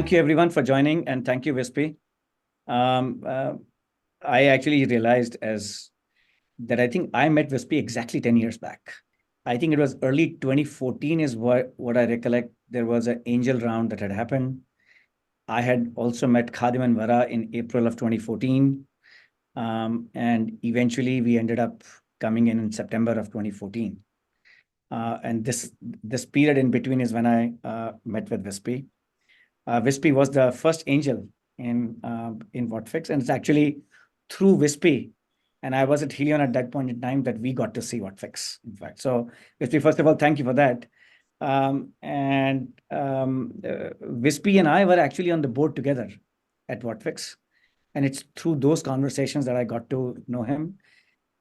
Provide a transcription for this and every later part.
Thank you everyone for joining, and thank you, Vispi. I actually realized that I think I met Vispi exactly 10 years back. I think it was early 2014 is what I recollect. There was an angel round that had happened. I had also met Khadim and Vara in April of 2014. And eventually we ended up coming in September of 2014. And this period in between is when I met with Vispi. Vispi was the first angel in Whatfix, and it's actually through Vispi, and I was at Helion at that point in time, that we got to see Whatfix, in fact. So Vispi, first of all, thank you for that. Vispi and I were actually on the board together at Whatfix, and it's through those conversations that I got to know him.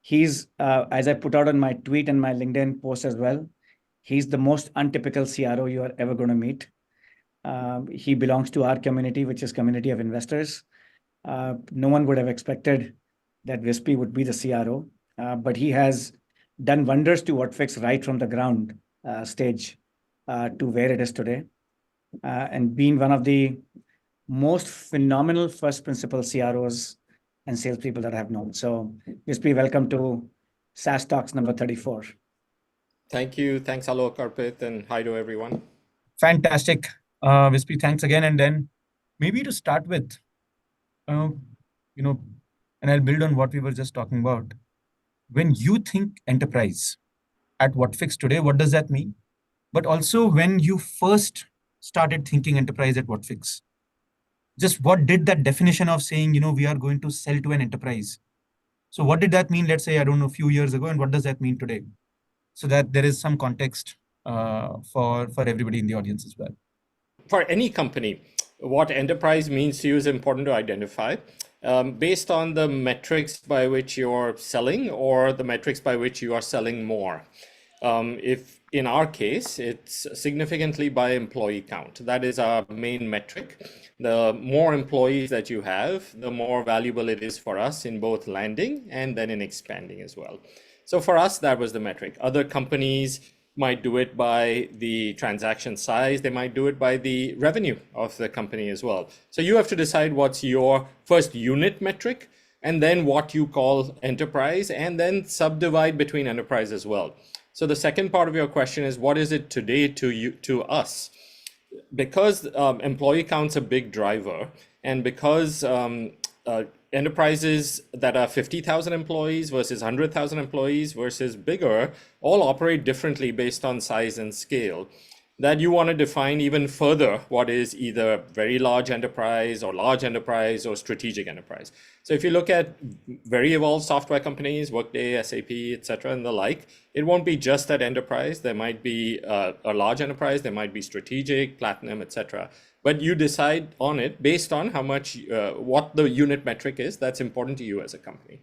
He's, as I put out on my tweet and my LinkedIn post as well, he's the most untypical CRO you are ever going to meet. He belongs to our community, which is community of investors. No one would have expected that Vispi would be the CRO, but he has done wonders to Whatfix right from the ground stage to where it is today, and been one of the most phenomenal first principle CROs and salespeople that I have known. So Vispi, welcome to SaaS Talks number 34. Thank you. Thanks, Alok, Arpit, and hi to everyone. Fantastic. Vispi, thanks again. And then maybe to start with, and I'll build on what we were just talking about. When you think enterprise at Whatfix today, what does that mean? But also when you first started thinking enterprise at Whatfix, just what did that definition of saying, we are going to sell to an enterprise? So what did that mean, let's say, I don't know, a few years ago, and what does that mean today? So that there is some context for everybody in the audience as well. For any company, what enterprise means to you is important to identify based on the metrics by which you're selling or the metrics by which you are selling more. If in our case, it's significantly by employee count. That is our main metric. The more employees that you have, the more valuable it is for us in both landing and then in expanding as well. So for us, that was the metric. Other companies might do it by the transaction size. They might do it by the revenue of the company as well. So you have to decide what's your first unit metric, and then what you call enterprise, and then subdivide between enterprise as well. So the second part of your question is, what is it today to us? Because employee count's a big driver, and because enterprises that are 50,000 employees versus 100,000 employees versus bigger all operate differently based on size and scale, that you want to define even further what is either very large enterprise or strategic enterprise. So if you look at very evolved software companies, Workday, SAP, etc., and the like, it won't be just that enterprise. There might be a large enterprise, there might be strategic, platinum, etc. But you decide on it based on how much, what the unit metric is that's important to you as a company.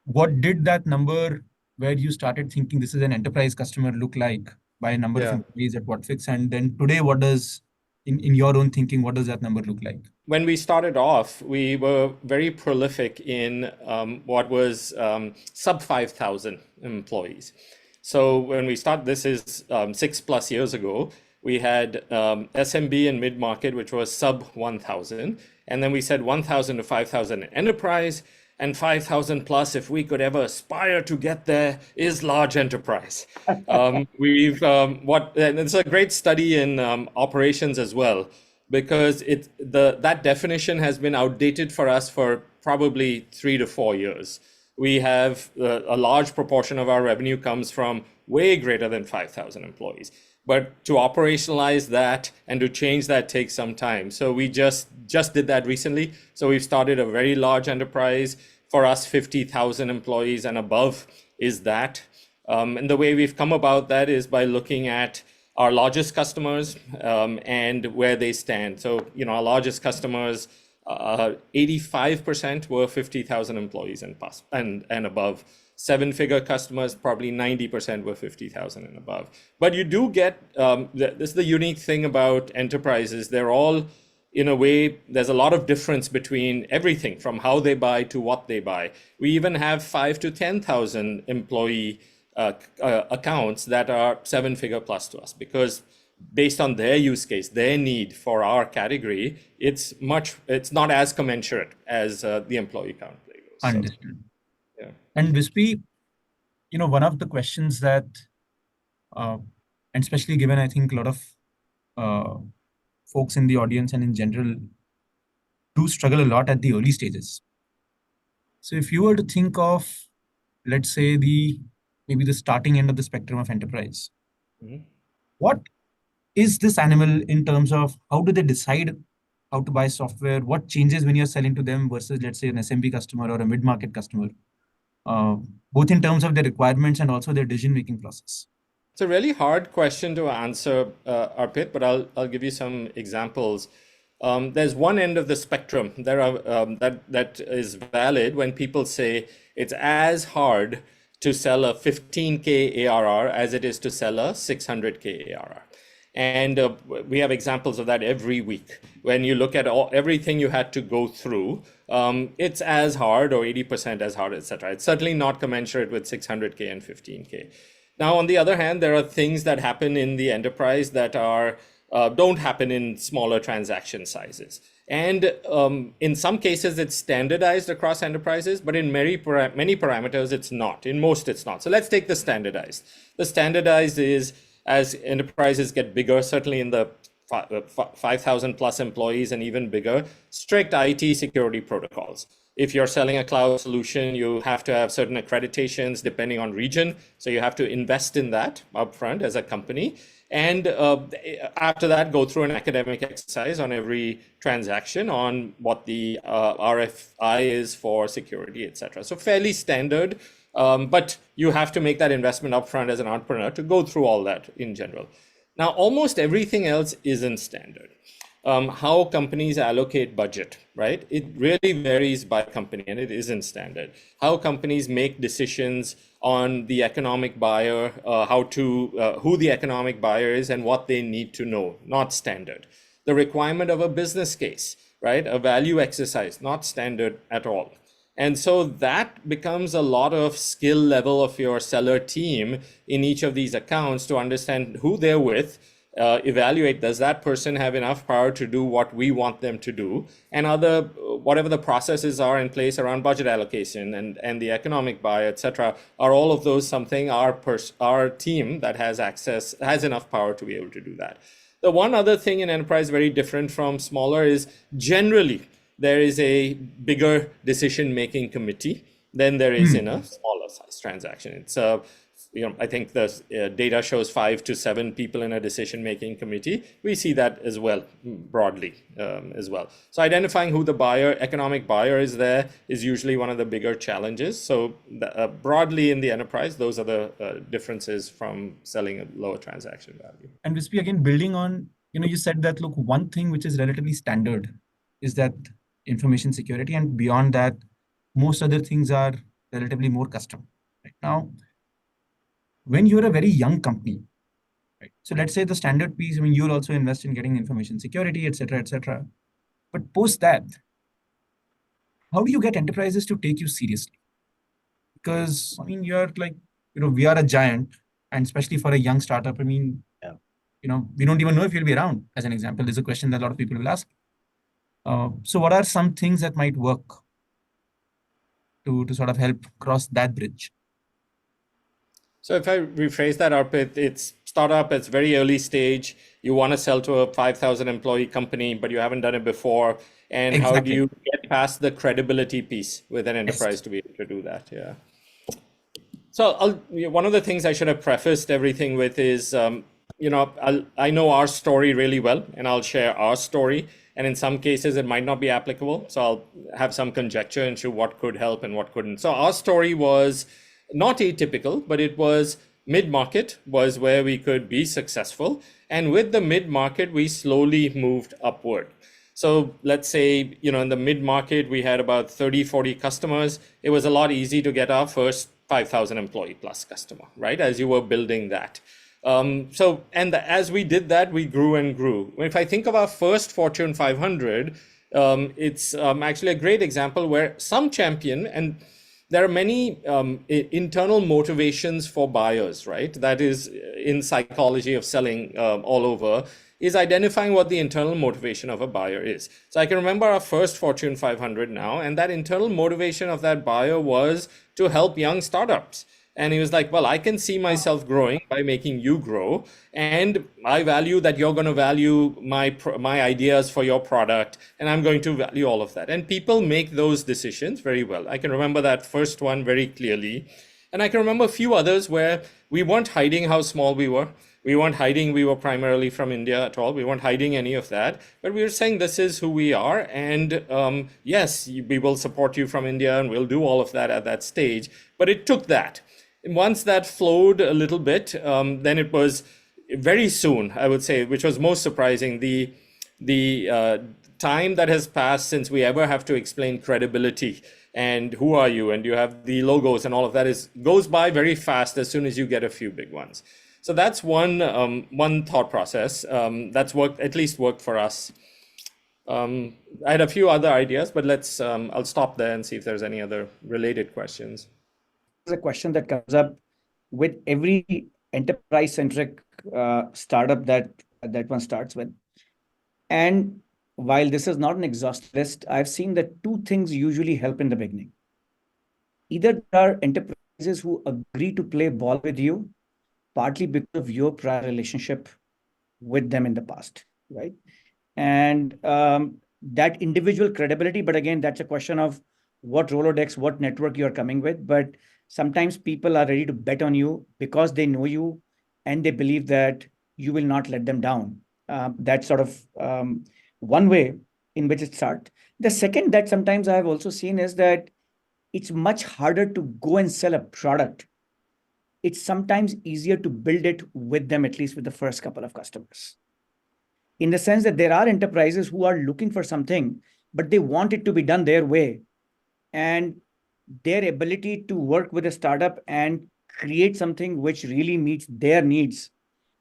What did that number where you started thinking this is an enterprise customer look like by a number of employees at Whatfix? And then today, what does, in your own thinking, what does that number look like? When we started off, we were very prolific in what was sub 5,000 employees. So when we started, this is 6+ years ago, we had SMB and mid-market, which was sub 1,000. And then we said 1,000 to 5,000 enterprise, and 5,000 plus, if we could ever aspire to get there, is large enterprise. And it's a great study in operations as well, because that definition has been outdated for us for probably 3 to 4 years. We have a large proportion of our revenue comes from way greater than 5,000 employees. But to operationalize that and to change that takes some time. So we just did that recently. So we've started a very large enterprise. For us, 50,000 employees and above is that. And the way we've come about that is by looking at our largest customers and where they stand. So, our largest customers, 85% were 50,000 employees and above. 7-figure customers, probably 90% were 50,000 and above. But you do get, this is the unique thing about enterprises. They're all, in a way, there's a lot of difference between everything from how they buy to what they buy. We even have 5 to 10,000 employee accounts that are 7-figure plus to us, because based on their use case, their need for our category, it's not as commensurate as the employee count play goes. So, Understood. yeah. And Vispi, one of the questions that, and especially given, I think a lot of folks in the audience and in general do struggle a lot at the early stages. So if you were to think of, let's say, maybe the starting end of the spectrum of enterprise, what is this animal in terms of how do they decide how to buy software? What changes when you're selling to them versus, let's say, an SMB customer or a mid-market customer, both in terms of their requirements and also their decision-making process? It's a really hard question to answer, Arpit, but I'll give you some examples. There's one end of the spectrum that is valid when people say it's as hard to sell a 15K ARR as it is to sell a 600K ARR. And we have examples of that every week. When you look at everything you had to go through, it's as hard or 80% as hard, etc. It's certainly not commensurate with 600K and 15K. Now, on the other hand, there are things that happen in the enterprise that don't happen in smaller transaction sizes. And in some cases, it's standardized across enterprises, but in many parameters, it's not. In most, it's not. So let's take the standardized. The standardized is, as enterprises get bigger, certainly in the 5,000 plus employees and even bigger, strict IT security protocols. If you're selling a cloud solution, you have to have certain accreditations depending on region. So you have to invest in that upfront as a company. And after that, go through an academic exercise on every transaction on what the RFI is for security, etc. So fairly standard, but you have to make that investment upfront as an entrepreneur to go through all that in general. Now, almost everything else isn't standard. How companies allocate budget, right? It really varies by company and it isn't standard. How companies make decisions on the economic buyer, who the economic buyer is and what they need to know, not standard. The requirement of a business case, right? A value exercise, not standard at all. And so that becomes a lot of skill level of your seller team in each of these accounts to understand who they're with, evaluate, does that person have enough power to do what we want them to do, and whatever the processes are in place around budget allocation and the economic buy, etc. Are all of those something our team that has enough power to be able to do that? The one other thing in enterprise very different from smaller is generally there is a bigger decision-making committee than there is in a smaller size transaction. It's I think the data shows 5 to 7 people in a decision-making committee. We see that as well, broadly as well. So identifying who the economic buyer is there is usually one of the bigger challenges. So broadly in the enterprise, those are the differences from selling a lower transaction value. And Vispi, again, building on, you said that, look, one thing which is relatively standard is that information security, and beyond that, most other things are relatively more custom. Right now, when you're a very young company, right? So let's say the standard piece, you'll also invest in getting information security, et cetera. But post that, how do you get enterprises to take you seriously? Because, you're like, we are a giant, and especially for a young startup, we don't even know if you'll be around, as an example. There's a question that a lot of people will ask. So what are some things that might work to sort of help cross that bridge? So if I rephrase that, Arpit, it's startup, it's very early stage. You want to sell to a 5,000 employee company, but you haven't done it before. And Exactly. How do you get past the credibility piece with an enterprise to be able to do that? Yeah. So one of the things I should have prefaced everything with is, I know our story really well, and I'll share our story. And in some cases, it might not be applicable. So I'll have some conjecture into what could help and what couldn't. So our story was not atypical, but it was mid-market was where we could be successful. And with the mid-market, we slowly moved upward. So let's say, in the mid-market, we had about 30, 40 customers. It was a lot easy to get our first 5,000 employee plus customer, right? As you were building that. As we did that, we grew and grew. If I think of our first Fortune 500, it's actually a great example where some champion, and there are many internal motivations for buyers, right? That is, in psychology of selling all over, is identifying what the internal motivation of a buyer is. So I can remember our first Fortune 500 now, and that internal motivation of that buyer was to help young startups. And he was like, well, I can see myself growing by making you grow. And I value that you're going to value my ideas for your product. And I'm going to value all of that. And people make those decisions very well. I can remember that first one very clearly. And I can remember a few others where we weren't hiding how small we were. We weren't hiding we were primarily from India at all. We weren't hiding any of that. But we were saying this is who we are. And yes, we will support you from India and we'll do all of that at that stage. But it took that. And once that flowed a little bit, then it was very soon, I would say, which was most surprising, the time that has passed since we ever have to explain credibility and who are you, and you have the logos and all of that goes by very fast as soon as you get a few big ones. So that's one thought process that's at least worked for us. I had a few other ideas, but I'll stop there and see if there's any other related questions. There's a question that comes up with every enterprise-centric startup that one starts with. And while this is not an exhaustive list, I've seen that two things usually help in the beginning. Either there are enterprises who agree to play ball with you, partly because of your prior relationship with them in the past, right? And that individual credibility, but again, that's a question of what Rolodex, what network you're coming with. But sometimes people are ready to bet on you because they know you and they believe that you will not let them down. That's sort of one way in which it starts. The second that sometimes I have also seen is that it's much harder to go and sell a product. It's sometimes easier to build it with them, at least with the first couple of customers. In the sense that there are enterprises who are looking for something, but they want it to be done their way. And their ability to work with a startup and create something which really meets their needs,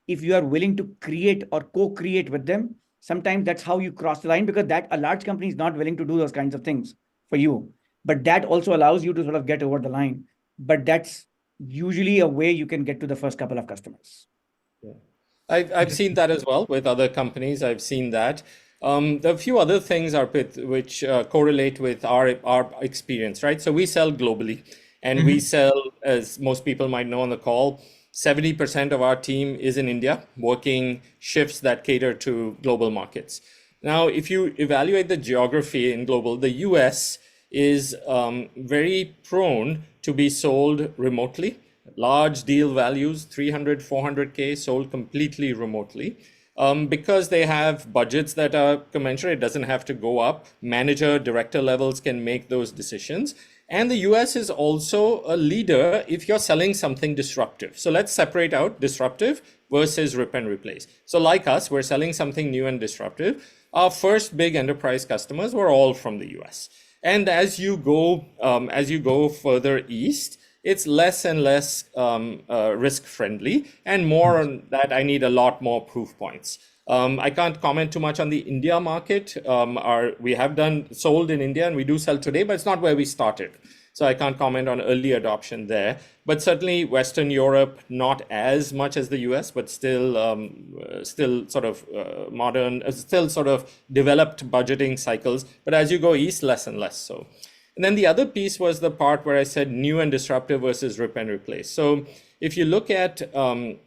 if you are willing to create or co-create with them, sometimes that's how you cross the line, because that a large company is not willing to do those kinds of things for you. But that also allows you to sort of get over the line. But that's usually a way you can get to the first couple of customers. Yeah. I've seen that as well with other companies. I've seen that. There are a few other things, Arpit, which correlate with our experience, right? So we sell globally, and we sell, as most people might know on the call, 70% of our team is in India, working shifts that cater to global markets. Now, if you evaluate the geography in global, the US is very prone to be sold remotely. Large deal values, 300, 400K, sold completely remotely. Because they have budgets that are commensurate, it doesn't have to go up. Manager, director levels can make those decisions. And the US is also a leader if you're selling something disruptive. So let's separate out disruptive versus rip and replace. So like us, we're selling something new and disruptive. Our first big enterprise customers were all from the US. And as you go further east, it's less and less risk friendly, and more on that I need a lot more proof points. I can't comment too much on the India market. We have sold in India, and we do sell today, but it's not where we started. So I can't comment on early adoption there. But certainly Western Europe, not as much as the US, but still sort of modern, still sort of developed budgeting cycles. But as you go east, less and less so. And then the other piece was the part where I said new and disruptive versus rip and replace. So if you look at,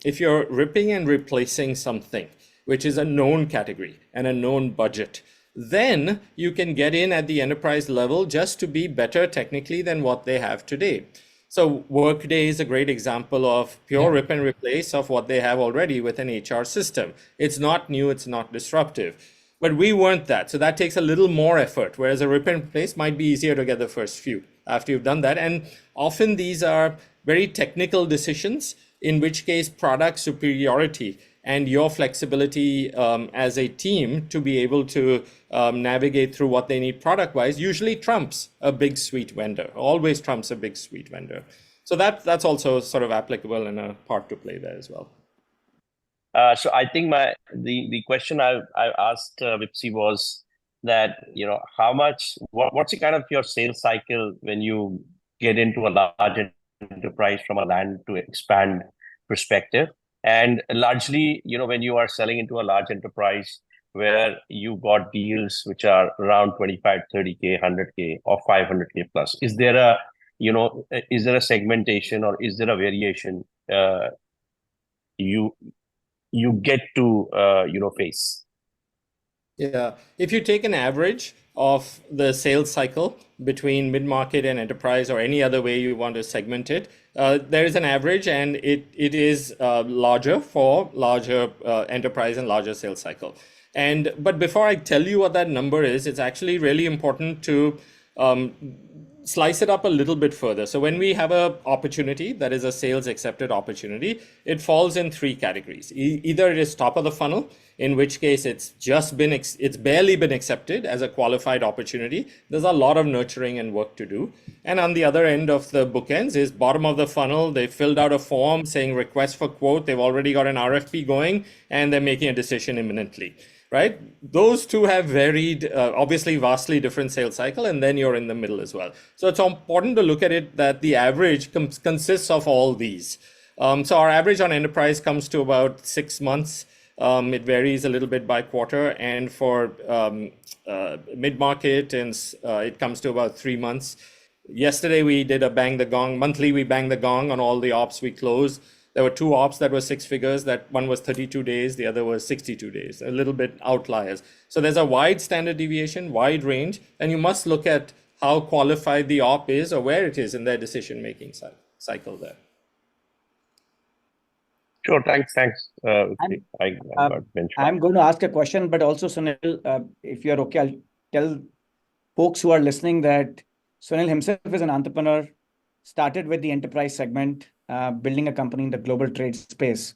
if you're ripping and replacing something, which is a known category and a known budget, then you can get in at the enterprise level just to be better technically than what they have today. So Workday is a great example of pure rip and replace of what they have already with an HR system. It's not new, it's not disruptive. But we weren't that. So that takes a little more effort, whereas a rip and replace might be easier to get the first few after you've done that. And often these are very technical decisions, in which case product superiority and your flexibility as a team to be able to navigate through what they need product-wise usually trumps a big suite vendor, always trumps a big suite vendor. So that's also sort of applicable and a part to play there as well. So I think the question I asked Vispi was that, what's the kind of your sales cycle when you get into a large enterprise from a land to expand perspective? And largely, when you are selling into a large enterprise where you got deals which are around 25, 30K, 100K or 500K plus, is there a segmentation or is there a variation you get to face? Yeah, if you take an average of the sales cycle between mid-market and enterprise, or any other way you want to segment it, there is an average, and it is larger for larger enterprise and larger sales cycle. But before I tell you what that number is, it's actually really important to slice it up a little bit further. So when we have an opportunity that is a sales accepted opportunity, it falls in three categories. Either it is top of the funnel, in which case it's barely been accepted as a qualified opportunity. There's a lot of nurturing and work to do. And on the other end of the bookends is bottom of the funnel. They filled out a form saying request for quote. They've already got an RFP going and they're making a decision imminently. Right? Those two have varied, obviously vastly different sales cycle, and then you're in the middle as well. So it's important to look at it that the average consists of all these. So our average on enterprise comes to about 6 months. It varies a little bit by quarter, and for mid-market, it comes to about 3 months. Yesterday we did a bang the gong. Monthly we bang the gong on all the ops we closed. There were 2 ops that were 6 figures. That one was 32 days, the other was 62 days, a little bit outliers. So there's a wide standard deviation, wide range, and you must look at how qualified the op is or where it is in their decision-making cycle there. Sure, thanks. I'm going to ask a question, but also Sunil, if you're okay, I'll tell folks who are listening that Sunil himself is an entrepreneur, started with the enterprise segment, building a company in the global trade space.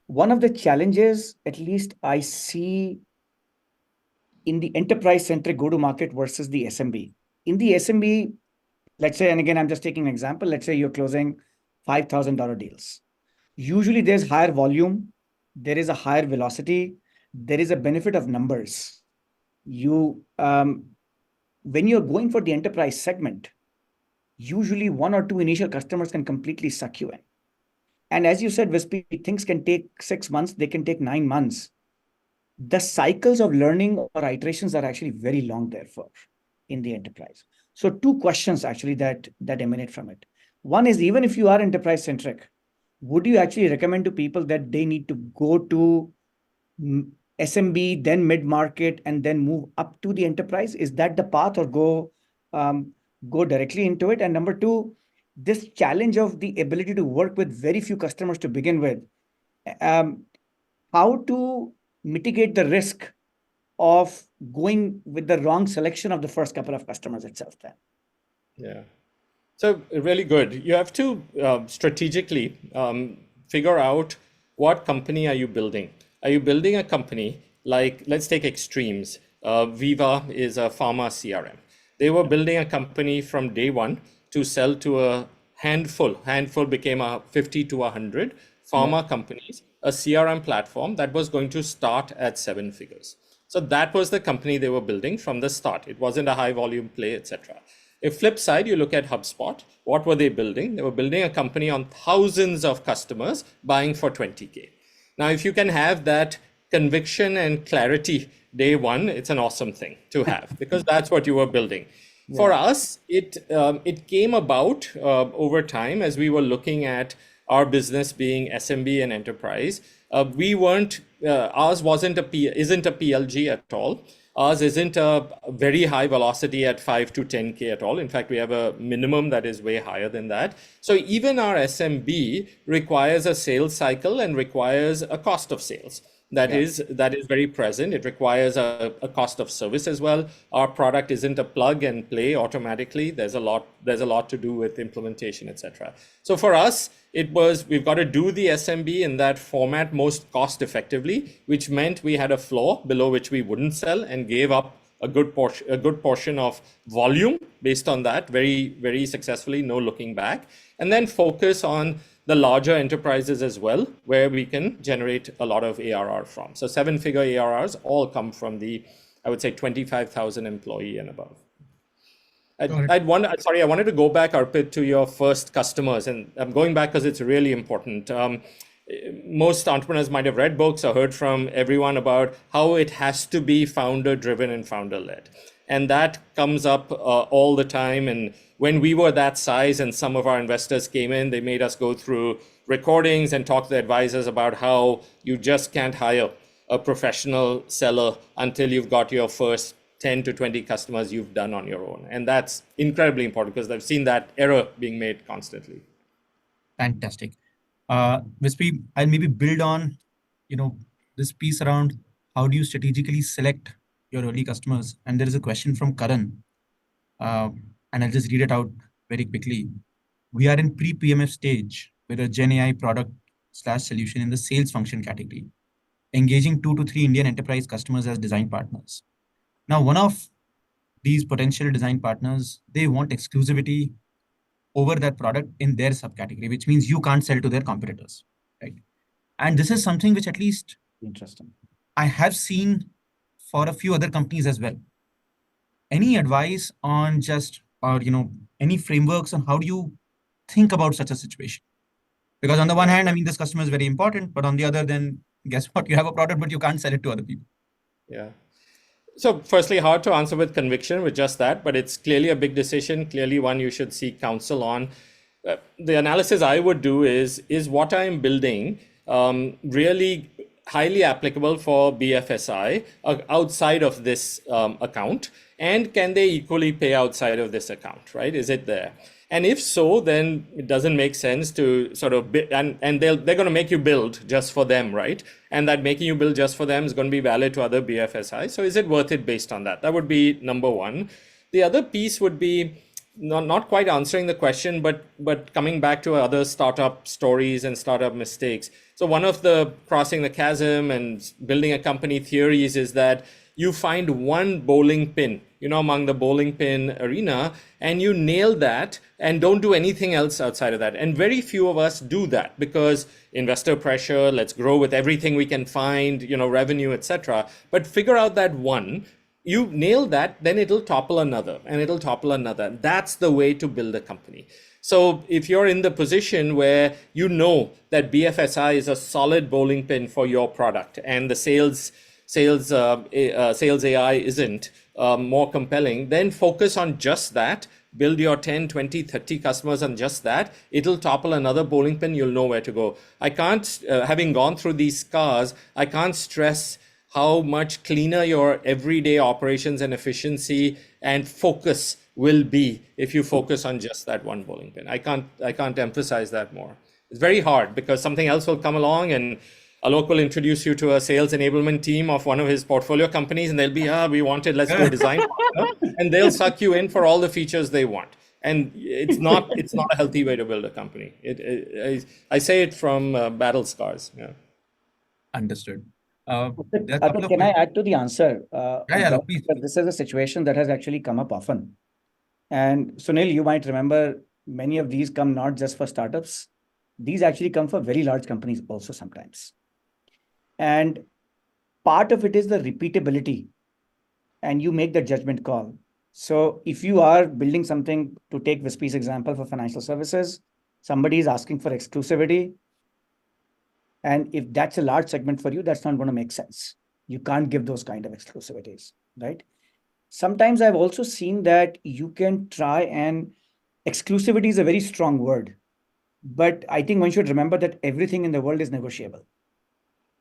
One of the challenges, at least I see in the enterprise-centric go-to-market versus the SMB. In the SMB, let's say, and again, I'm just taking an example, let's say you're closing $5,000 deals. Usually there's higher volume, there is a higher velocity, there is a benefit of numbers. When you're going for the enterprise segment, usually 1 or 2 initial customers can completely suck you in. And as you said, Vispi, things can take 6 months, they can take 9 months. The cycles of learning or iterations are actually very long, therefore, in the enterprise. So 2 questions actually that emanate from it. One is, even if you are enterprise-centric, would you actually recommend to people that they need to go to SMB, then mid-market, and then move up to the enterprise? Is that the path, or go directly into it? And number 2, this challenge of the ability to work with very few customers to begin with, how to mitigate the risk of going with the wrong selection of the first couple of customers itself then? Yeah. So really good. You have to strategically figure out what company are you building. Are you building a company like, let's take extremes. Viva is a pharma CRM. They were building a company from day one to sell to a handful became a 50 to 100 pharma companies, a CRM platform that was going to start at 7 figures. So that was the company they were building from the start. It wasn't a high volume play, etc. If flip side, you look at HubSpot, what were they building? They were building a company on thousands of customers buying for 20K. Now, if you can have that conviction and clarity day one, it's an awesome thing to have, because that's what you were building. Yeah. For us, it came about over time as we were looking at our business being SMB and enterprise. Ours isn't a PLG at all. Ours isn't a very high velocity at 5 to 10K at all. In fact, we have a minimum that is way higher than that. So even our SMB requires a sales cycle and requires a cost of sales. That is very present. It requires a cost of service as well. Our product isn't a plug and play automatically. There's a lot to do with implementation, etc. So for us, we've got to do the SMB in that format most cost effectively, which meant we had a floor below which we wouldn't sell, and gave up a good portion of volume based on that very, very successfully, no looking back, and then focus on the larger enterprises as well, where we can generate a lot of ARR from. So 7-figure ARRs all come from the, I would say, 25,000 employee and above. I wanted to go back, Arpit, to your first customers, and I'm going back because it's really important. most entrepreneurs might have read books or heard from everyone about how it has to be founder driven and founder led. And that comes up all the time. And when we were that size and some of our investors came in, they made us go through recordings and talk to the advisors about how you just can't hire a professional seller until you've got your first 10 to 20 customers you've done on your own. And that's incredibly important because I've seen that error being made constantly. Fantastic. Vispi, I'll maybe build on, this piece around how do you strategically select your early customers? And there is a question from Karan, and I'll just read it out very quickly. We are in pre-PMF stage with a Gen AI product/solution in the sales function category, engaging 2 to 3 Indian enterprise customers as design partners. Now, one of these potential design partners, they want exclusivity over that product in their subcategory, which means you can't sell to their competitors, right? And this is something which at least Interesting. I have seen for a few other companies as well. Any advice on any frameworks on how do you think about such a situation? Because on the one hand, I mean, this customer is very important, but on the other, then guess what? You have a product, but you can't sell it to other people. Yeah. So firstly, hard to answer with conviction with just that, but it's clearly a big decision, clearly one you should seek counsel on. The analysis I would do is what I'm building really highly applicable for BFSI outside of this account? And can they equally pay outside of this account, right? Is it there? And if so, then it doesn't make sense to sort of, and they're going to make you build just for them, right? And that making you build just for them is going to be valid to other BFSI. So is it worth it based on that? That would be number one. The other piece would be not quite answering the question, but coming back to other startup stories and startup mistakes. So one of the crossing the chasm and building a company theories is that you find one bowling pin, among the bowling pin arena, and you nail that and don't do anything else outside of that. And very few of us do that because investor pressure, let's grow with everything we can find, revenue, etc. But figure out that one, you nail that, then it'll topple another and it'll topple another. That's the way to build a company. So if you're in the position where you know that BFSI is a solid bowling pin for your product and the sales AI isn't more compelling, then focus on just that. Build your 10, 20, 30 customers on just that. It'll topple another bowling pin. You'll know where to go. I can't, having gone through these scars, I can't stress how much cleaner your everyday operations and efficiency and focus will be if you focus on just that one bowling pin. I can't emphasize that more. It's very hard because something else will come along and Alok will introduce you to a sales enablement team of one of his portfolio companies, and they'll be, we wanted, let's go design partner, and they'll suck you in for all the features they want. And it's not a healthy way to build a company. I say it from battle scars. Yeah. Understood. Arpit, can I add to the answer? Please. This is a situation that has actually come up often. And Sunil, you might remember many of these come not just for startups. These actually come for very large companies also sometimes. And part of it is the repeatability. And you make the judgment call. So if you are building something, to take Vispi's example for financial services, somebody is asking for exclusivity. And if that's a large segment for you, that's not going to make sense. You can't give those kind of exclusivities, right? Sometimes I've also seen that you can try, and exclusivity is a very strong word, but I think one should remember that everything in the world is negotiable.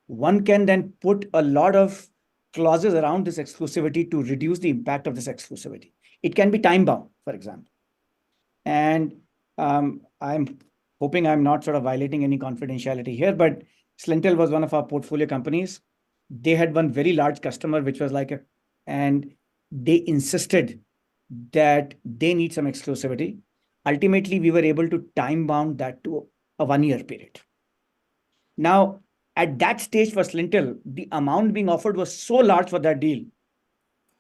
One can then put a lot of clauses around this exclusivity to reduce the impact of this exclusivity. It can be time bound, for example. And I'm hoping I'm not sort of violating any confidentiality here, but Slintel was one of our portfolio companies. They had one very large customer, which was and they insisted that they need some exclusivity. Ultimately, we were able to time bound that to a 1-year period. Now, at that stage for Slintel, the amount being offered was so large for that deal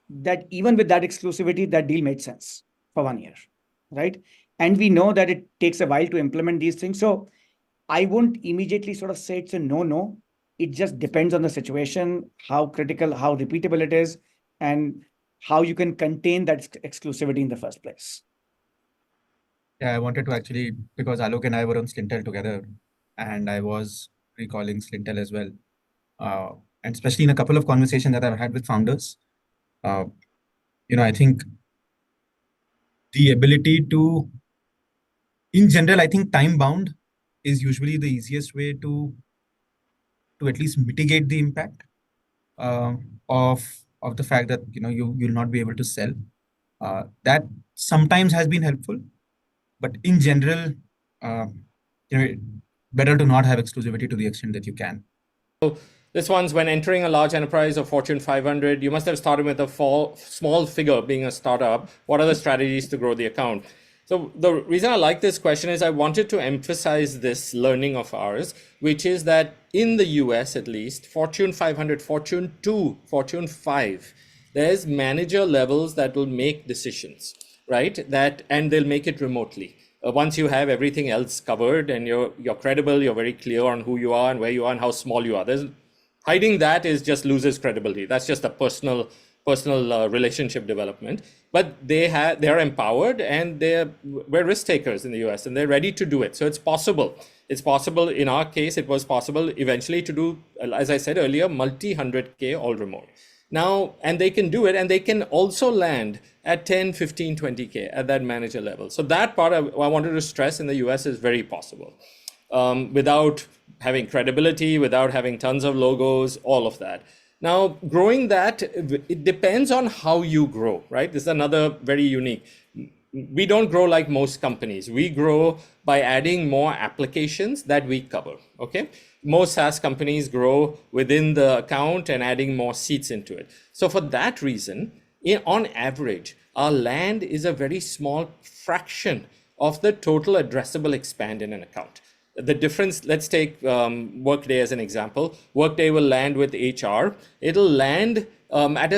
that even with that exclusivity, that deal made sense for 1 year, right? And we know that it takes a while to implement these things. So I won't immediately sort of say it's a no. It just depends on the situation, how critical, how repeatable it is, and how you can contain that exclusivity in the first place. Yeah, I wanted to actually, because Alok and I were on Slintel together, and I was recalling Slintel as well. And especially in a couple of conversations that I've had with founders, I think the ability to, in general, I think time bound is usually the easiest way to at least mitigate the impact of the fact that you'll not be able to sell. That sometimes has been helpful, but in general, better to not have exclusivity to the extent that you can. So this one's when entering a large enterprise or Fortune 500, you must have started with a small figure being a startup. What are the strategies to grow the account? So the reason I like this question is I wanted to emphasize this learning of ours, which is that in the US, at least, Fortune 500, Fortune 2, Fortune 5, there's manager levels that will make decisions, right? And they'll make it remotely. Once you have everything else covered and you're credible, you're very clear on who you are and where you are and how small you are. Hiding that is just loses credibility. That's just a personal relationship development. But they're empowered and we're risk takers in the US and they're ready to do it. So it's possible. It's possible. In our case, it was possible eventually to do, as I said earlier, multi-100K all remote. Now, and they can do it, and they can also land at 10, 15, 20K at that manager level. So that part I wanted to stress in the US is very possible. Without having credibility, without having tons of logos, all of that. Now, growing that, it depends on how you grow, right? This is another very unique. We don't grow like most companies. We grow by adding more applications that we cover, okay? Most SaaS companies grow within the account and adding more seats into it. So for that reason, on average, our land is a very small fraction of the total addressable expand in an account. The difference, let's take Workday as an example. Workday will land with HR. It'll land at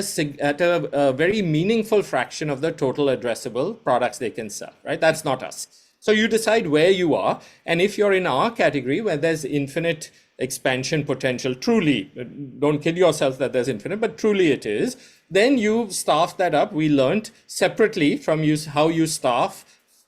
a very meaningful fraction of the total addressable products they can sell, right? That's not us. So you decide where you are. And if you're in our category where there's infinite expansion potential, truly, don't kid yourself that there's infinite, but truly it is, then you staff that up. We learned separately from you how you staff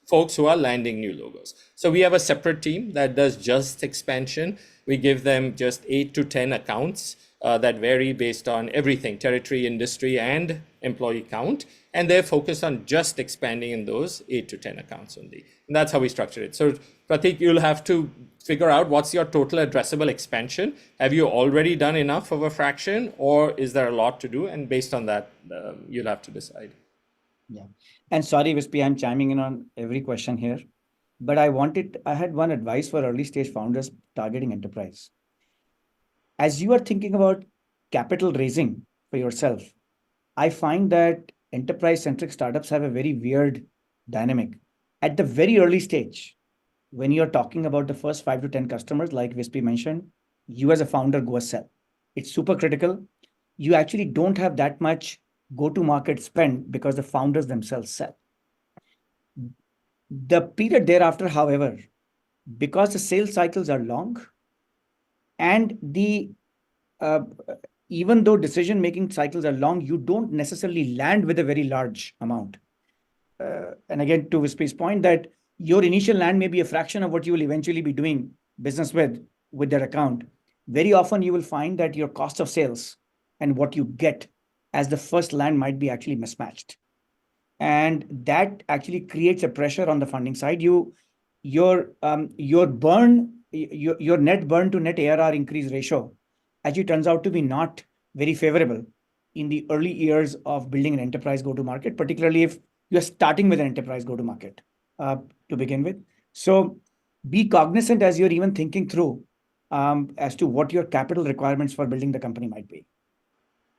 folks who are landing new logos. So we have a separate team that does just expansion. We give them just 8 to 10 accounts that vary based on everything, territory, industry, and employee count. And they're focused on just expanding in those 8 to 10 accounts only. And that's how we structure it. So Pratik, you'll have to figure out what's your total addressable expansion. Have you already done enough of a fraction, or is there a lot to do? And based on that, you'll have to decide. Yeah. And sorry, Vispi, I'm chiming in on every question here, but I had one advice for early stage founders targeting enterprise. As you are thinking about capital raising for yourself, I find that enterprise-centric startups have a very weird dynamic. At the very early stage, when you're talking about the first 5 to 10 customers, like Vispi mentioned, you as a founder go sell. It's super critical. You actually don't have that much go-to-market spend because the founders themselves sell. The period thereafter, however, because the sales cycles are long, and even though decision-making cycles are long, you don't necessarily land with a very large amount. And again, to Vispi's point, that your initial land may be a fraction of what you will eventually be doing business with their account. Very often, you will find that your cost of sales and what you get as the first land might be actually mismatched. And that actually creates a pressure on the funding side. Your net burn to net ARR increase ratio actually turns out to be not very favorable in the early years of building an enterprise go-to-market, particularly if you're starting with an enterprise go-to-market to begin with. So be cognizant as you're even thinking through as to what your capital requirements for building the company might be.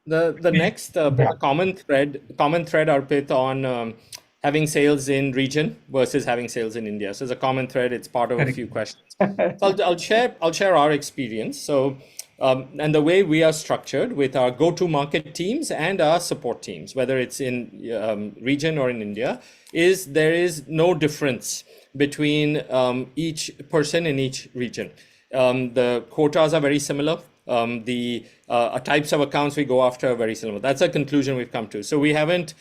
The next common thread, Arpit, on having sales in region versus having sales in India. So it's a common thread. It's part of a few questions. So I'll share our experience. So and the way we are structured with our go-to-market teams and our support teams, whether it's in region or in India, is there is no difference between each person in each region. The quotas are very similar. The types of accounts we go after are very similar. That's a conclusion we've come to. So we haven't.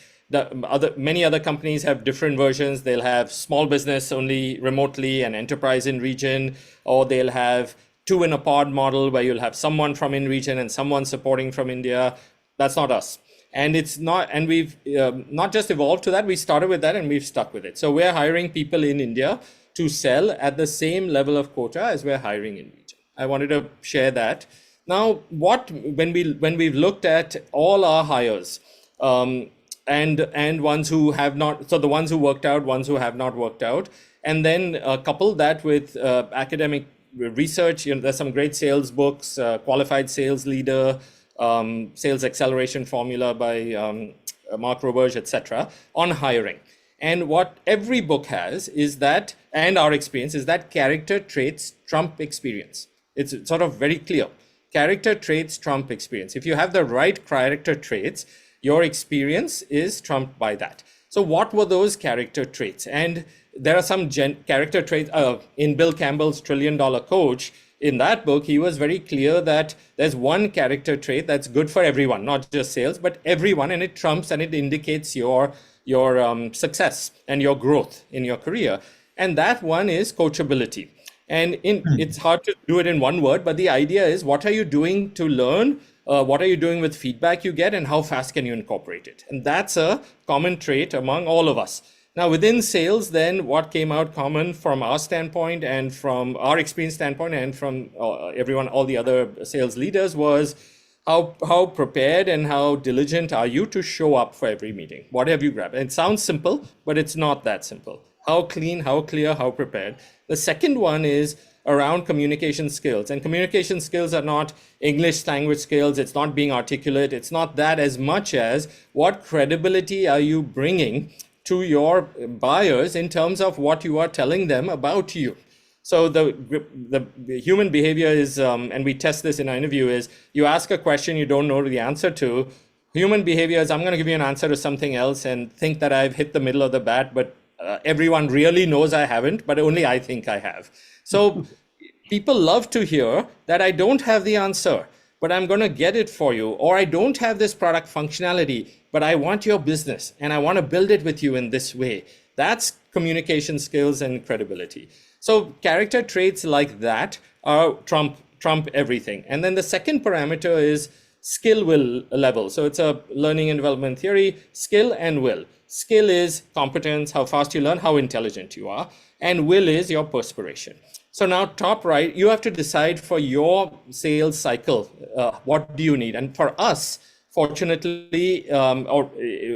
Many other companies have different versions. They'll have small business only remotely and enterprise in region, or they'll have two in a pod model where you'll have someone from in region and someone supporting from India. That's not us. And it's not, and we've not just evolved to that, we started with that and we've stuck with it. So we're hiring people in India to sell at the same level of quota as we're hiring in region. I wanted to share that. Now, when we've looked at all our hires, and ones who have not, so the ones who worked out, ones who have not worked out, and then couple that with academic research. There's some great sales books, Qualified Sales Leader, Sales Acceleration Formula by Mark Roberge, etc., on hiring. And what every book has is that, and our experience is that character traits trump experience. It's sort of very clear. Character traits trump experience. If you have the right character traits, your experience is trumped by that. So what were those character traits? And there are some character traits in Bill Campbell's $1 Trillion Coach. In that book, he was very clear that there's one character trait that's good for everyone, not just sales, but everyone, and it trumps and it indicates your success and your growth in your career. And that one is coachability. And it's hard to do it in one word, but the idea is, what are you doing to learn? What are you doing with feedback you get, and how fast can you incorporate it? And that's a common trait among all of us. Now, within sales, then what came out common from our standpoint and from our experience standpoint and from everyone, all the other sales leaders, was how prepared and how diligent are you to show up for every meeting? What have you grabbed? And it sounds simple, but it's not that simple. How clean, how clear, how prepared. The second one is around communication skills. And communication skills are not English language skills. It's not being articulate. It's not that as much as what credibility are you bringing to your buyers in terms of what you are telling them about you. So the human behavior is, and we test this in our interview, is you ask a question you don't know the answer to. Human behavior is, I'm going to give you an answer to something else and think that I've hit the middle of the bat, but everyone really knows I haven't, but only I think I have. So people love to hear that I don't have the answer, but I'm going to get it for you. Or I don't have this product functionality, but I want your business and I want to build it with you in this way. That's communication skills and credibility. So character traits like that are trump everything. And then the second parameter is skill will level. So it's a learning and development theory, skill and will. Skill is competence, how fast you learn, how intelligent you are. And will is your perspiration. So now top right, you have to decide for your sales cycle, what do you need? And for us, fortunately, or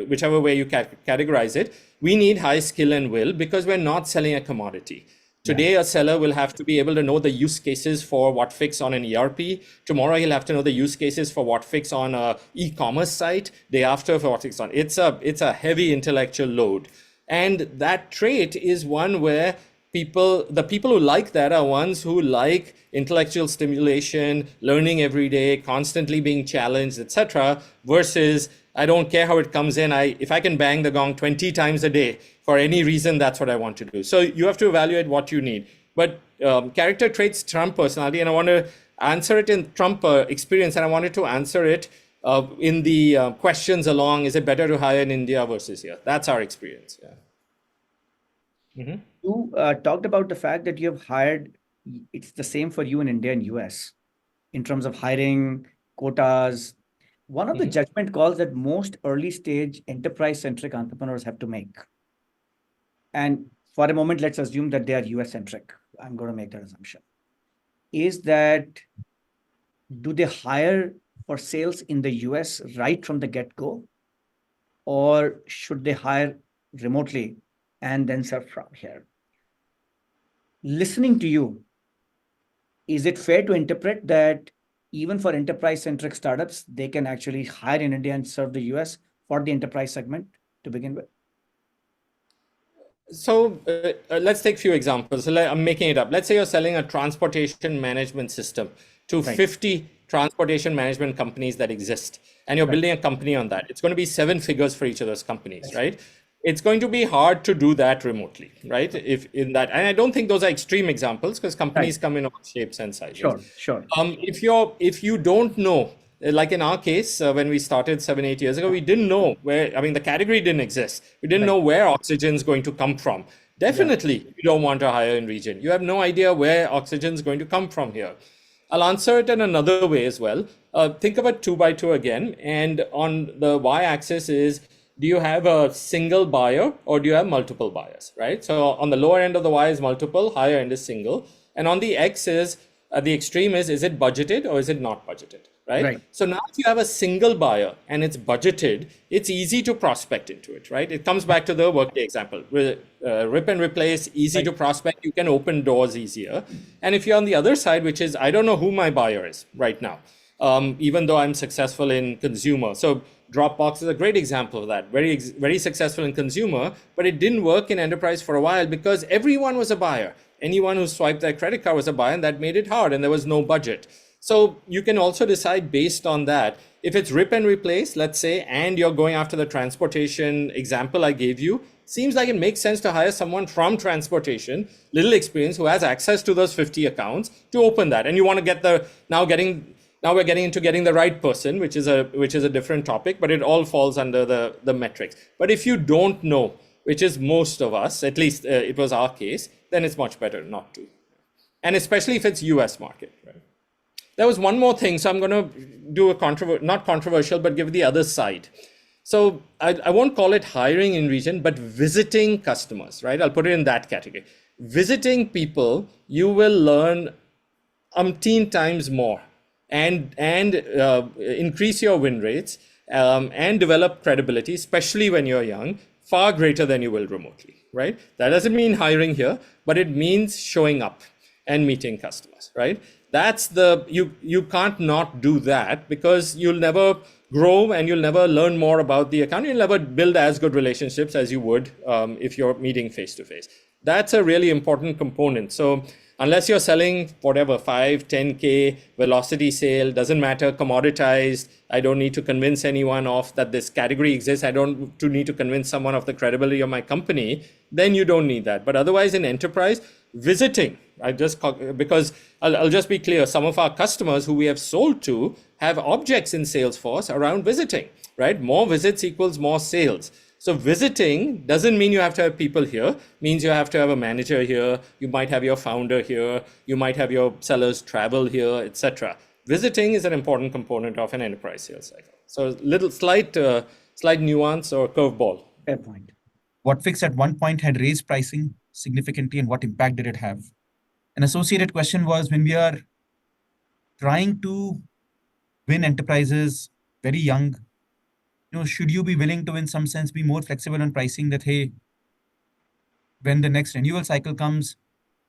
whichever way you categorize it, we need high skill and will because we're not selling a commodity. Today, a seller will have to be able to know the use cases for Whatfix on an ERP. Tomorrow, he'll have to know the use cases for Whatfix on an e-commerce site. Day after, for Whatfix on. It's a heavy intellectual load. And that trait is one where the people who like that are ones who like intellectual stimulation, learning every day, constantly being challenged, etc. Versus, I don't care how it comes in. If I can bang the gong 20 times a day for any reason, that's what I want to do. So you have to evaluate what you need. But character traits trump personality, and I want to answer it in Trump experience, and I wanted to answer it in the questions along, is it better to hire in India versus here? That's our experience. Yeah. Mm-hmm. You talked about the fact that you have hired, it's the same for you in India and US in terms of hiring, quotas. One of the judgment calls that most early stage enterprise-centric entrepreneurs have to make. And for a moment, let's assume that they are US-centric. I'm going to make that assumption. Is that, do they hire for sales in the US right from the get-go? Or should they hire remotely and then serve from here? Listening to you, is it fair to interpret that even for enterprise-centric startups, they can actually hire in India and serve the US for the enterprise segment to begin with? So let's take a few examples. I'm making it up. Let's say you're selling a transportation management system to 50 transportation management companies that exist, and you're building a company on that. It's going to be 7 figures for each of those companies, right? It's going to be hard to do that remotely, right? If in that, and I don't think those are extreme examples because companies come in all shapes and sizes. Sure. If you don't know, like in our case, when we started 7-8 years ago, we didn't know where, the category didn't exist. We didn't know where oxygen is going to come from. Definitely, you don't want to hire in region. You have no idea where oxygen is going to come from here. I'll answer it in another way as well. Think about 2x2 again. And on the y-axis is, do you have a single buyer or do you have multiple buyers, right? So on the lower end of the y is multiple, higher end is single. And on the x is, the extreme is it budgeted or is it not budgeted, right? Right. So now if you have a single buyer and it's budgeted, it's easy to prospect into it, right? It comes back to the Workday example. Rip and replace, easy to prospect, you can open doors easier. And if you're on the other side, which is, I don't know who my buyer is right now, even though I'm successful in consumer. So Dropbox is a great example of that. Very successful in consumer, but it didn't work in enterprise for a while because everyone was a buyer. Anyone who swiped their credit card was a buyer, and that made it hard, and there was no budget. So you can also decide based on that. If it's rip and replace, let's say, and you're going after the transportation example I gave you, seems like it makes sense to hire someone from transportation, little experience, who has access to those 50 accounts to open that. And you want to get now we're getting into getting the right person, which is a different topic, but it all falls under the metrics. But if you don't know, which is most of us, at least it was our case, then it's much better not to. And especially if it's US market, right? There was one more thing, so I'm going to do not controversial, but give the other side. So I won't call it hiring in region, but visiting customers, right? I'll put it in that category. Visiting people, you will learn umpteen times more and increase your win rates and develop credibility, especially when you're young, far greater than you will remotely, right? That doesn't mean hiring here, but it means showing up and meeting customers, right? That's you can't not do that because you'll never grow and you'll never learn more about the account. You'll never build as good relationships as you would if you're meeting face to face. That's a really important component. So unless you're selling whatever, 5, 10K velocity sale, doesn't matter, commoditized, I don't need to convince anyone of that this category exists. I don't need to convince someone of the credibility of my company, then you don't need that. But otherwise in enterprise, visiting, because I'll just be clear, some of our customers who we have sold to have objects in Salesforce around visiting, right? More visits equals more sales. So visiting doesn't mean you have to have people here, means you have to have a manager here, you might have your founder here, you might have your sellers travel here, etc. Visiting is an important component of an enterprise sales cycle. So little slight nuance or curveball. Fair point. Whatfix at one point had raised pricing significantly, and what impact did it have? An associated question was, when we are trying to win enterprises very young, should you be willing to, in some sense, be more flexible on pricing that, hey, when the next renewal cycle comes,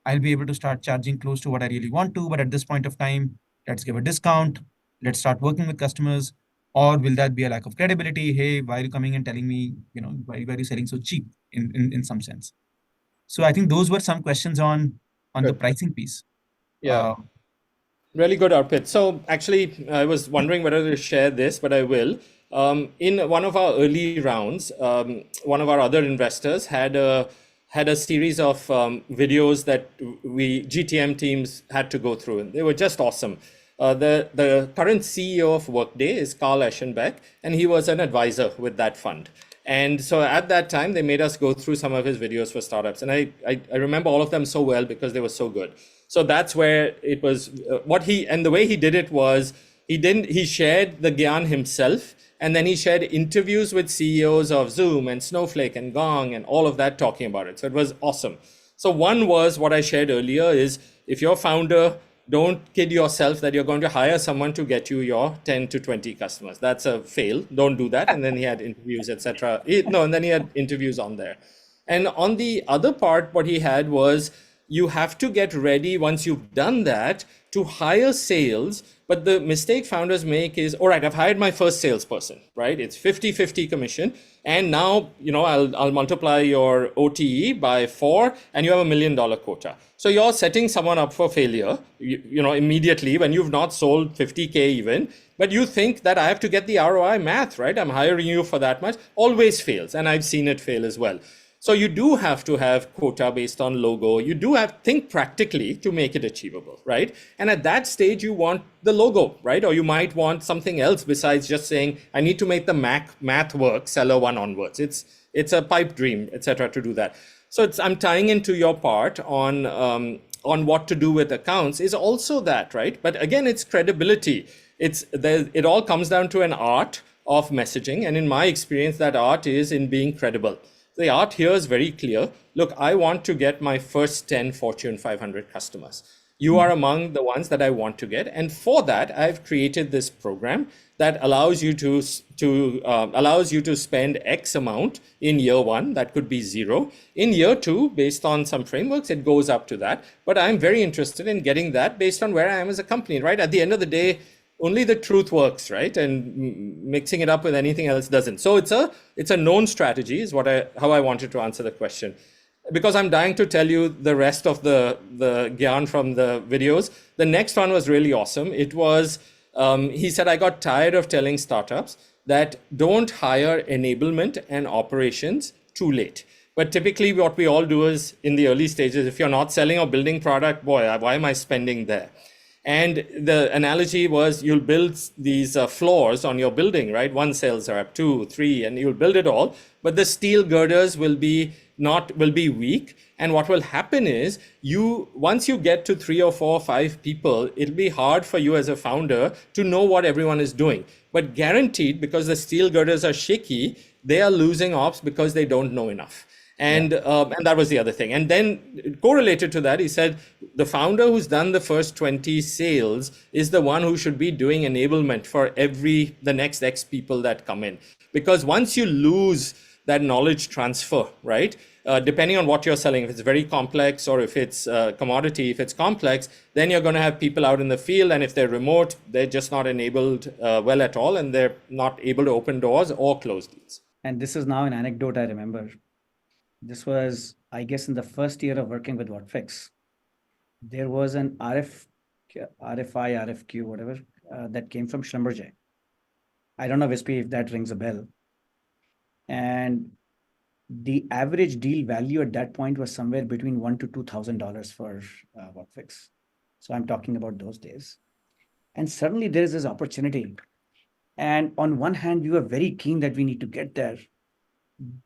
I'll be able to start charging close to what I really want to, but at this point of time, let's give a discount, let's start working with customers, or will that be a lack of credibility? Hey, why are you coming and telling me, why are you selling so cheap in some sense? So I think those were some questions on the pricing piece. Yeah. Really good, Arpit. So actually, I was wondering whether to share this, but I will. In one of our early rounds, one of our other investors had a series of videos that we GTM teams had to go through, and they were just awesome. The current CEO of Workday is Carl Eschenbeck, and he was an advisor with that fund. And so at that time, they made us go through some of his videos for startups. And I remember all of them so well because they were so good. So that's where it was, the way he did it was, he shared the Gyan himself, and then he shared interviews with CEOs of Zoom and Snowflake and Gong and all of that talking about it. So it was awesome. So one was what I shared earlier is, if you're a founder, don't kid yourself that you're going to hire someone to get you your 10 to 20 customers. That's a fail. Don't do that. And then he had interviews, etc. And then he had interviews on there. And on the other part, what he had was, you have to get ready once you've done that to hire sales. But the mistake founders make is, all right, I've hired my first salesperson, right? It's 50-50 commission. And now, I'll multiply your OTE by 4 and you have $1 million quota. So you're setting someone up for failure, immediately when you've not sold 50K even, but you think that I have to get the ROI math, right? I'm hiring you for that much. Always fails. And I've seen it fail as well. So you do have to have quota based on logo. You do have think practically to make it achievable, right? And at that stage, you want the logo, right? Or you might want something else besides just saying, I need to make the math work, seller 1 onwards. It's a pipe dream, etc. to do that. So I'm tying into your part on on what to do with accounts is also that, right? But again, it's credibility. It all comes down to an art of messaging. And in my experience, that art is in being credible. The art here is very clear. Look, I want to get my first 10 Fortune 500 customers. You are among the ones that I want to get. And for that, I've created this program that allows you to spend X amount in year one. That could be 0. In year 2, based on some frameworks, it goes up to that. But I'm very interested in getting that based on where I am as a company, right? At the end of the day, only the truth works, right? And mixing it up with anything else doesn't. So it's a known strategy is how I wanted to answer the question. Because I'm dying to tell you the rest of the gyan from the videos. The next one was really awesome. It was, he said, I got tired of telling startups that don't hire enablement and operations too late. But typically what we all do is in the early stages, if you're not selling or building product, boy, why am I spending there? And the analogy was you'll build these floors on your building, right? 1 sales rep, 2, 3, and you'll build it all. But the steel girders will be weak. And what will happen is once you get to 3 or 4 or 5 people, it'll be hard for you as a founder to know what everyone is doing. But guaranteed, because the steel girders are shaky, they are losing ops because they don't know enough. And that was the other thing. And then correlated to that, he said, the founder who's done the first 20 sales is the one who should be doing enablement for the next X people that come in. Because once you lose that knowledge transfer, right? Depending on what you're selling, if it's very complex or if it's commodity, if it's complex, then you're going to have people out in the field. And if they're remote, they're just not enabled well at all. And they're not able to open doors or close deals. And this is now an anecdote I remember. This was, I guess, in the first year of working with Whatfix. There was an RFQ, whatever, that came from Schlumberger. I don't know, Vispi, if that rings a bell. And the average deal value at that point was somewhere between $1,000 to $2,000 for Whatfix. So I'm talking about those days. And suddenly there is this opportunity. And on one hand, we were very keen that we need to get there.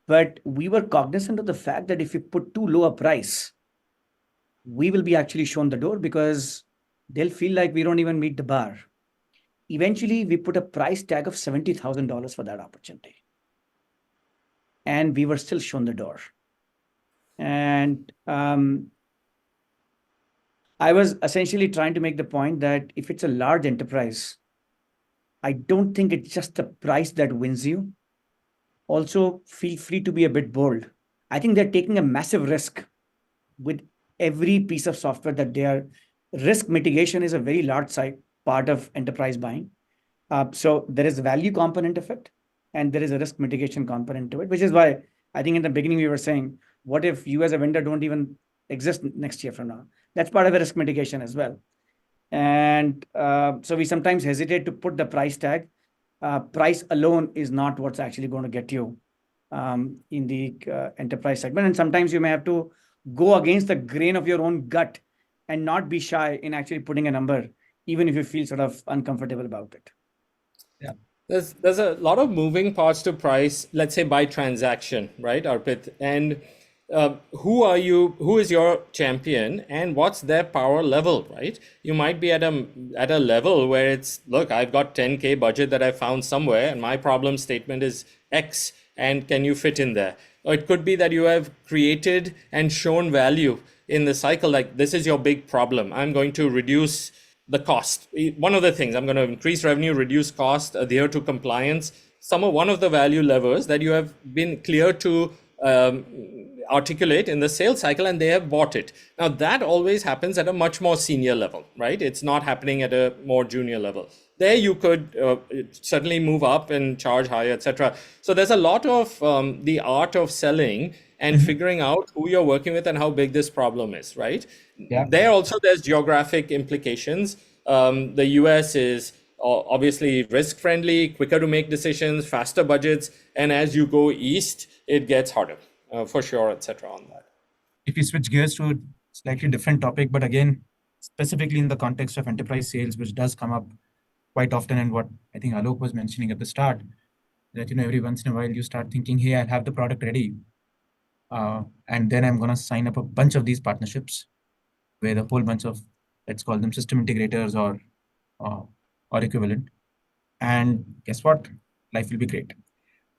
But we were cognizant of the fact that if we put too low a price, we will be actually shown the door because they'll feel like we don't even meet the bar. Eventually, we put a price tag of $70,000 for that opportunity. And we were still shown the door. And I was essentially trying to make the point that if it's a large enterprise, I don't think it's just the price that wins you. Also, feel free to be a bit bold. I think they're taking a massive risk with every piece of software that they are. Risk mitigation is a very large part of enterprise buying. So there is a value component of it, and there is a risk mitigation component to it, which is why I think in the beginning we were saying, what if you as a vendor don't even exist next year from now? That's part of a risk mitigation as well. And so we sometimes hesitate to put the price tag. Price alone is not what's actually going to get you in the enterprise segment. And sometimes you may have to go against the grain of your own gut and not be shy in actually putting a number, even if you feel sort of uncomfortable about it. Yeah. There's a lot of moving parts to price, let's say by transaction, right, Arpit? And who is your champion and what's their power level, right? You might be at a level where it's, look, I've got 10K budget that I found somewhere and my problem statement is X, and can you fit in there? Or it could be that you have created and shown value in the cycle, like this is your big problem. I'm going to reduce the cost. One of the things, I'm going to increase revenue, reduce cost, adhere to compliance. One of the value levers that you have been clear to articulate in the sales cycle, and they have bought it. Now that always happens at a much more senior level, right? It's not happening at a more junior level. There you could certainly move up and charge higher, etc. So there's a lot of the art of selling and figuring out who you're working with and how big this problem is, right? Yeah. There's geographic implications. The US is obviously risk friendly, quicker to make decisions, faster budgets, and as you go east, it gets harder for sure, etc. on that. If you switch gears to a slightly different topic, but again, specifically in the context of enterprise sales, which does come up quite often, and what I think Alok was mentioning at the start, that every once in a while you start thinking, hey, I'll have the product ready, and then I'm going to sign up a bunch of these partnerships. with a whole bunch of, let's call them system integrators or equivalent. And guess what? Life will be great.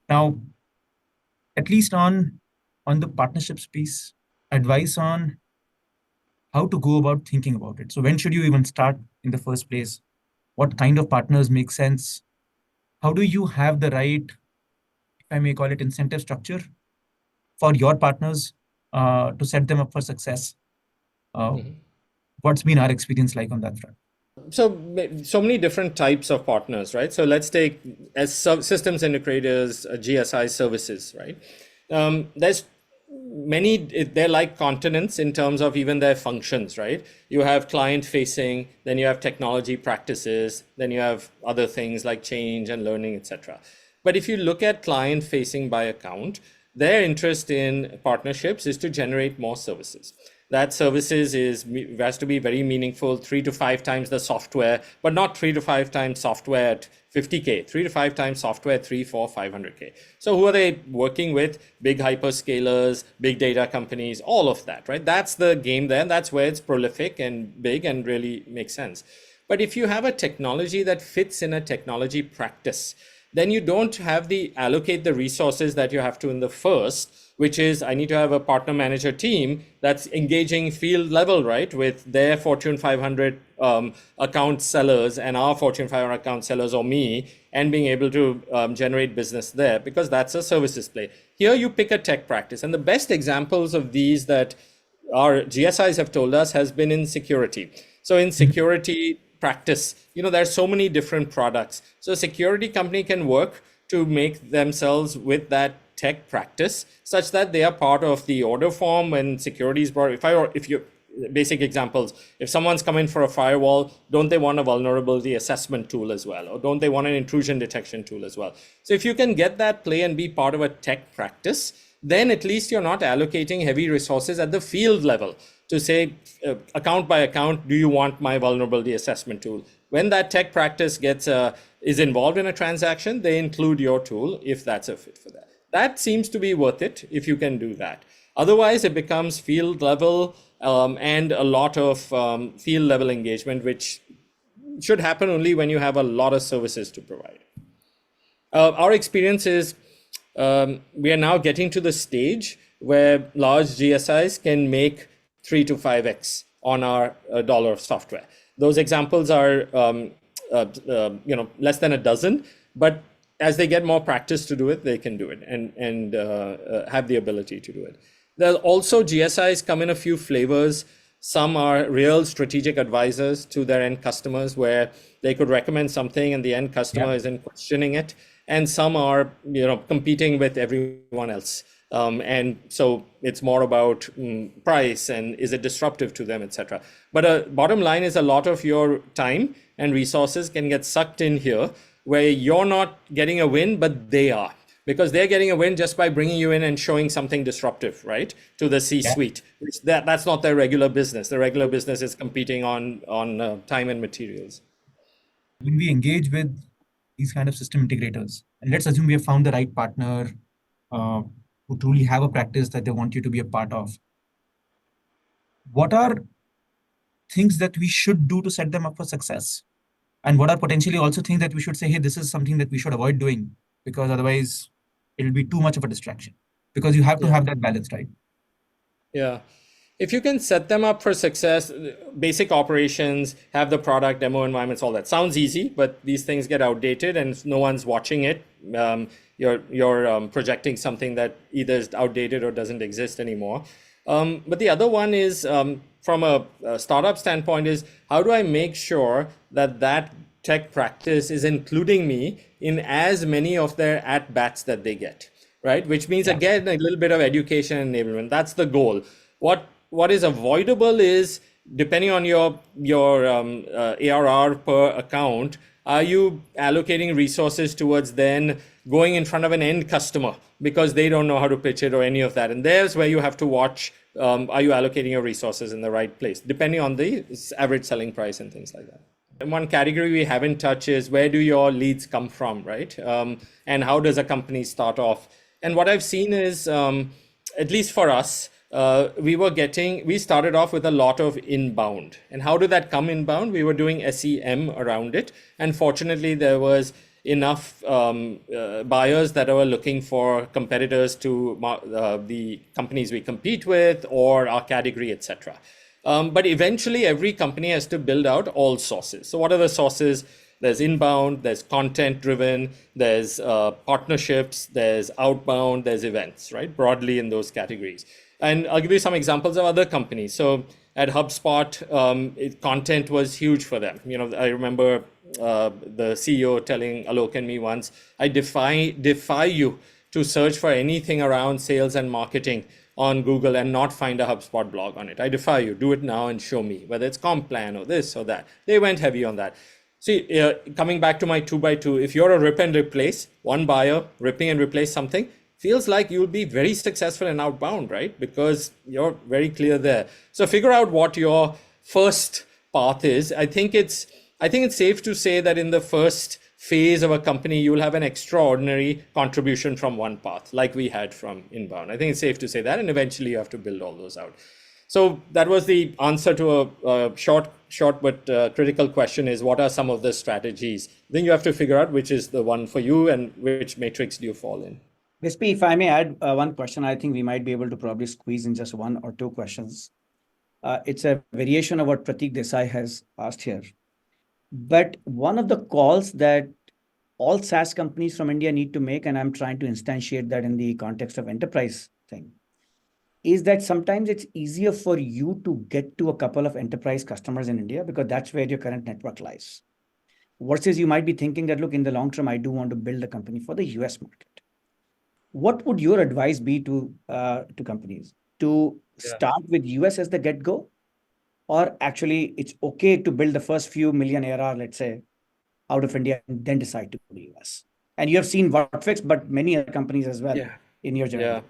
Now, at least on the partnerships piece, advice on how to go about thinking about it. So when should you even start in the first place? What kind of partners make sense? How do you have the right, if I may call it, incentive structure for your partners to set them up for success? What's been our experience like on that front? So many different types of partners, right? So let's take as systems integrators, GSI services, right? There's many, they're like continents in terms of even their functions, right? You have client facing, then you have technology practices, then you have other things like change and learning, etc. But if you look at client facing by account, their interest in partnerships is to generate more services. That services has to be very meaningful, 3 to 5 times the software, but not 3 to 5 times software at 50K, 3 to 5 times software, 3, 4, 500K. So who are they working with? Big hyperscalers, big data companies, all of that, right? That's the game there. That's where it's prolific and big and really makes sense. But if you have a technology that fits in a technology practice, then you don't have allocate the resources that you have to in the first, which is I need to have a partner manager team that's engaging field level, right, with their Fortune 500 account sellers and our Fortune 500 account sellers or me, and being able to generate business there, because that's a services play. Here you pick a tech practice. And the best examples of these that our GSIs have told us has been in security. So in security practice, there's so many different products. So a security company can work to make themselves with that tech practice such that they are part of the order form when security is brought. If you basic examples, if someone's coming for a firewall, don't they want a vulnerability assessment tool as well? Or don't they want an intrusion detection tool as well? So if you can get that play and be part of a tech practice, then at least you're not allocating heavy resources at the field level to say, account by account, do you want my vulnerability assessment tool? When that tech practice is involved in a transaction, they include your tool if that's a fit for that. That seems to be worth it if you can do that. Otherwise, it becomes field level and a lot of field level engagement, which should happen only when you have a lot of services to provide. Our experience is we are now getting to the stage where large GSIs can make 3 to 5x on our dollar of software. Those examples are less than a dozen, but as they get more practice to do it, they can do it and have the ability to do it. There's also GSIs come in a few flavors. Some are real strategic advisors to their end customers where they could recommend something and the end customer isn't questioning it. And some are, competing with everyone else. And so it's more about price and is it disruptive to them, etc. But bottom line is a lot of your time and resources can get sucked in here where you're not getting a win, but they are. Because they're getting a win just by bringing you in and showing something disruptive, right, to the C-suite. Yeah. That's not their regular business. The regular business is competing on time and materials. When we engage with these kind of system integrators, and let's assume we have found the right partner who truly have a practice that they want you to be a part of, what are things that we should do to set them up for success? And what are potentially also things that we should say, hey, this is something that we should avoid doing, because otherwise it'll be too much of a distraction, because you have to have that balance, right? Yeah. If you can set them up for success, basic operations, have the product, demo environments, all that sounds easy, but these things get outdated and no one's watching it. You're projecting something that either is outdated or doesn't exist anymore. But the other one is from a startup standpoint is how do I make sure that tech practice is including me in as many of their at-bats that they get, right? Which means, again, a little bit of education and enablement. That's the goal. What is avoidable is, depending on your ARR per account, are you allocating resources towards then going in front of an end customer because they don't know how to pitch it or any of that? And there's where you have to watch, are you allocating your resources in the right place, depending on the average selling price and things like that. And one category we haven't touched is where do your leads come from, right? And how does a company start off? And what I've seen is, at least for us, we started off with a lot of inbound. And how did that come inbound? We were doing SEM around it. And fortunately, there was enough buyers that were looking for competitors to the companies we compete with or our category, etc. But eventually, every company has to build out all sources. So what are the sources? There's inbound, there's content driven, there's partnerships, there's outbound, there's events, right? Broadly in those categories. And I'll give you some examples of other companies. So at HubSpot, content was huge for them. I remember the CEO telling Alok and me once, I defy you to search for anything around sales and marketing on Google and not find a HubSpot blog on it. I defy you, do it now and show me, whether it's comp plan or this or that. They went heavy on that. See, coming back to my 2x2, if you're a rip and replace, one buyer ripping and replace something, feels like you'll be very successful in outbound, right? Because you're very clear there. So figure out what your first path is. I think it's safe to say that in the first phase of a company, you will have an extraordinary contribution from one path, like we had from inbound. I think it's safe to say that, and eventually you have to build all those out. So that was the answer to a short but critical question is, what are some of the strategies? Then you have to figure out which is the one for you and which matrix do you fall in. Vispi, if I may add one question, I think we might be able to probably squeeze in just one or two questions. It's a variation of what Pratik Desai has asked here. But one of the calls that all SaaS companies from India need to make, and I'm trying to instantiate that in the context of enterprise thing, is that sometimes it's easier for you to get to a couple of enterprise customers in India because that's where your current network lies. Versus you might be thinking that, look, in the long term, I do want to build a company for the US market. What would your advice be to companies? To start with US as the get-go? Or actually, it's okay to build the first few million ARR, let's say, out of India and then decide to go to the US? And you have seen Whatfix, but many other companies as well in your journey. Yeah.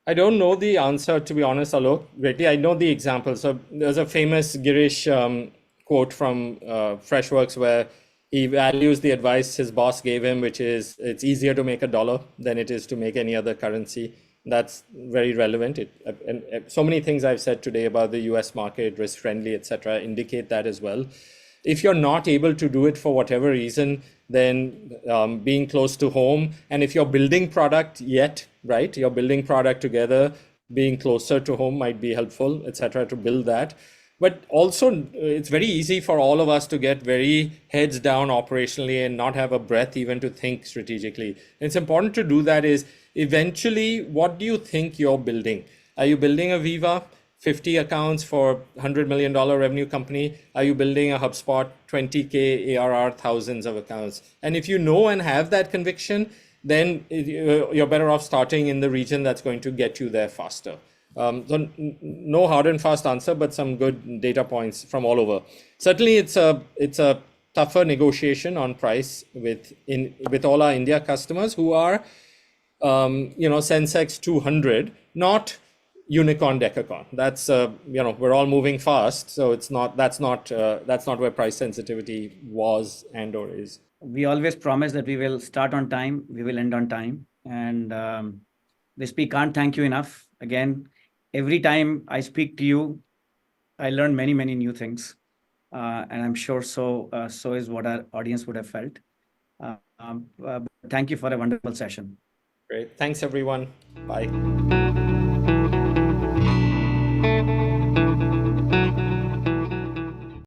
I don't know the answer, to be honest, Alok. Greatly, I know the example. So there's a famous Girish quote from Freshworks where he values the advice his boss gave him, which is it's easier to make $1 than it is to make any other currency. That's very relevant. And so many things I've said today about the US market, risk friendly, etc., indicate that as well. If you're not able to do it for whatever reason, then being close to home, and if you're building product yet, right, you're building product together, being closer to home might be helpful, etc., to build that. But also, it's very easy for all of us to get very heads down operationally and not have a breath even to think strategically. And it's important to do that is eventually, what do you think you're building? Are you building a Viva, 50 accounts for $100 million revenue company? Are you building a HubSpot, 20K ARR, thousands of accounts? And if you know and have that conviction, then you're better off starting in the region that's going to get you there faster. So no hard and fast answer, but some good data points from all over. Certainly, it's a tougher negotiation on price with all our India customers who are, Sensex 200, not unicorn decacorn. That's we're all moving fast, so that's not where price sensitivity was and or is. We always promise that we will start on time, we will end on time, and Vispi, can't thank you enough. Again, every time I speak to you, I learn many new things, and I'm sure so is what our audience would have felt. Thank you for a wonderful session. Great, thanks everyone. Bye.